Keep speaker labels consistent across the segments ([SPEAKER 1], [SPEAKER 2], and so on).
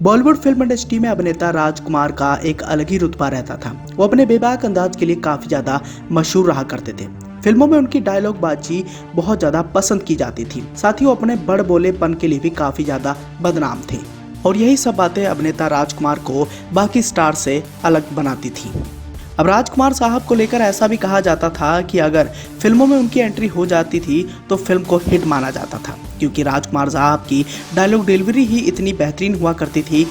[SPEAKER 1] Bollywood film industry में अभिनेता राजकुमार का एक अलग ही रुतबा रहता था। वो अपने बेबाक अंदाज के लिए काफी ज्यादा मशहूर रहा करते थे। फिल्मों में उनकी डायलॉग बाजी बहुत ज्यादा पसंद की जाती थी। साथ ही वो अपने बड़ बोलेपन के लिए भी काफी ज्यादा बदनाम थे और यही सब बातें अभिनेता राजकुमार को बाकी स्टार से अलग बनाती थी। अब राजकुमार साहब को लेकर ऐसा भी कहा जाता था कि अगर फिल्मों में उनकी एंट्री हो जाती थी तो फिल्म को हिट माना जाता था, क्योंकि राजकुमार साहब की डायलॉग डिलीवरी ही इतनी बेहतरीन हुआ करती थी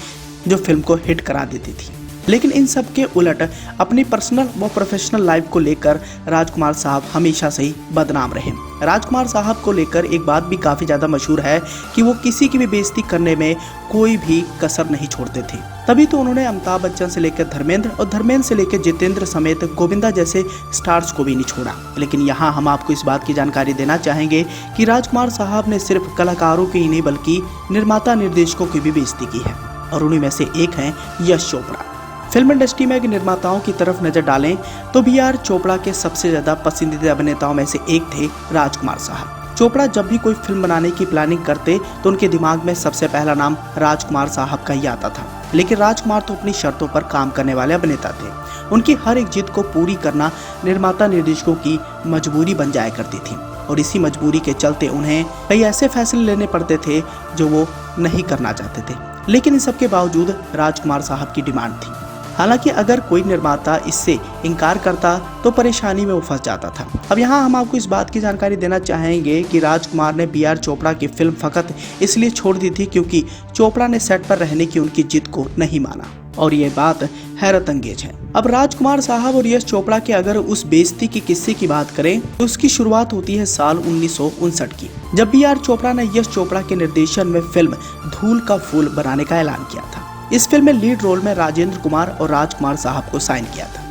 [SPEAKER 1] जो फिल्म को हिट करा देती थी। लेकिन इन सब के उलट अपनी पर्सनल व प्रोफेशनल लाइफ को लेकर राजकुमार साहब हमेशा से ही बदनाम रहे। राजकुमार साहब को लेकर एक बात भी काफ़ी ज़्यादा मशहूर है कि वो किसी की भी बेइज्जती करने में कोई भी कसर नहीं छोड़ते थे। तभी तो उन्होंने अमिताभ बच्चन से लेकर धर्मेंद्र और धर्मेंद्र से लेकर जितेंद्र समेत गोविंदा जैसे स्टार्स को भी नहीं छोड़ा। लेकिन यहाँ हम आपको इस बात की जानकारी देना चाहेंगे कि राजकुमार साहब ने सिर्फ कलाकारों की ही नहीं बल्कि निर्माता निर्देशकों की भी बेइज्जती की है, और उन्हीं में से एक हैं यश चोपड़ा। फिल्म इंडस्ट्री में निर्माताओं की तरफ नजर डालें तो बी.आर. चोपड़ा के सबसे ज्यादा पसंदीदा अभिनेताओं में से एक थे राजकुमार साहब। चोपड़ा जब भी कोई फिल्म बनाने की प्लानिंग करते तो उनके दिमाग में सबसे पहला नाम राजकुमार साहब का ही आता था। लेकिन राजकुमार तो अपनी शर्तों पर काम करने वाले अभिनेता थे। उनकी हर एक जिद को पूरी करना निर्माता निर्देशकों की मजबूरी बन जाया करती थी, और इसी मजबूरी के चलते उन्हें कई ऐसे फैसले लेने पड़ते थे जो वो नहीं करना चाहते थे। लेकिन इन सब के बावजूद राजकुमार साहब की डिमांड थी। हालांकि अगर कोई निर्माता इससे इनकार करता तो परेशानी में वो फंस जाता था। अब यहाँ हम आपको इस बात की जानकारी देना चाहेंगे कि राजकुमार ने बी.आर. चोपड़ा की फिल्म फकत इसलिए छोड़ दी थी क्योंकि चोपड़ा ने सेट पर रहने की उनकी जिद को नहीं माना, और ये बात हैरत अंगेज है। अब राजकुमार साहब और यश चोपड़ा के अगर उस बेइज्जती के किस्से की बात करें तो उसकी शुरुआत होती है साल 1959 की, जब बी.आर. चोपड़ा ने यश चोपड़ा के निर्देशन में फिल्म धूल का फूल बनाने का ऐलान किया था। इस फिल्म में लीड रोल में राजेंद्र कुमार और राजकुमार साहब को साइन किया था।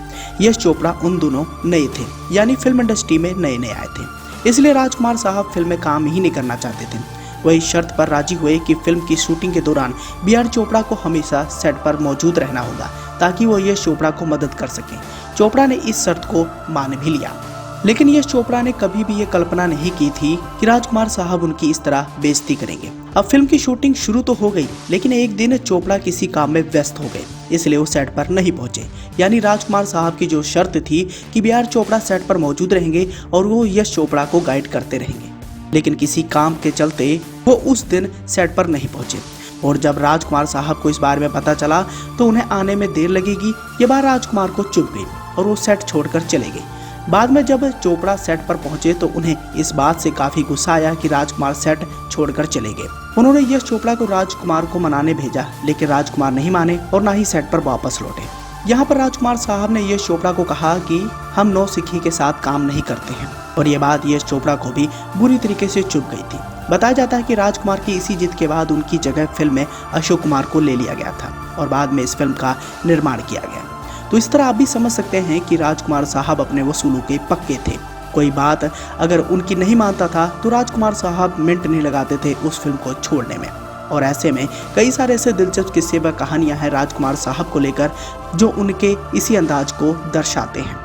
[SPEAKER 1] यश चोपड़ा उन दोनों नए थे, यानी फिल्म इंडस्ट्री में नए नए आए थे, इसलिए राजकुमार साहब फिल्म में काम ही नहीं करना चाहते थे। वही शर्त पर राजी हुए कि फिल्म की शूटिंग के दौरान बी.आर. चोपड़ा को हमेशा सेट पर मौजूद रहना होगा ताकि वो यश चोपड़ा को मदद कर सके। चोपड़ा ने इस शर्त को मान भी लिया, लेकिन यश चोपड़ा ने कभी भी ये कल्पना नहीं की थी कि राजकुमार साहब उनकी इस तरह बेइज्जती करेंगे। अब फिल्म की शूटिंग शुरू तो हो गई, लेकिन एक दिन चोपड़ा किसी काम में व्यस्त हो गए, इसलिए वो सेट पर नहीं पहुंचे। यानी राजकुमार साहब की जो शर्त थी कि बी.आर. चोपड़ा सेट पर मौजूद रहेंगे और वो यश चोपड़ा को गाइड करते रहेंगे, लेकिन किसी काम के चलते वो उस दिन सेट पर नहीं पहुंचे। और जब राजकुमार साहब को इस बारे में पता चला तो उन्हें आने में देर लगेगी, ये बात राजकुमार को चुभ गई और वो सेट छोड़कर चले गए। बाद में जब चोपड़ा सेट पर पहुंचे तो उन्हें इस बात से काफी गुस्सा आया कि राजकुमार सेट छोड़कर चले गए। उन्होंने यश चोपड़ा को राजकुमार को मनाने भेजा, लेकिन राजकुमार नहीं माने और ना ही सेट पर वापस लौटे। यहाँ पर राजकुमार साहब ने यश चोपड़ा को कहा कि हम नौसिखी के साथ काम नहीं करते हैं, और ये बात यश चोपड़ा को भी बुरी तरीके से चुभ गई थी। बताया जाता है कि राजकुमार की इसी जिद के बाद उनकी जगह फिल्म में अशोक कुमार को ले लिया गया था और बाद में इस फिल्म का निर्माण किया गया। तो इस तरह आप भी समझ सकते हैं कि राजकुमार साहब अपने वसूलों के पक्के थे। कोई बात अगर उनकी नहीं मानता था तो राजकुमार साहब मिनट नहीं लगाते थे उस फिल्म को छोड़ने में। और ऐसे में कई सारे ऐसे दिलचस्प किस्से व कहानियां हैं राजकुमार साहब को लेकर जो उनके इसी अंदाज को दर्शाते हैं।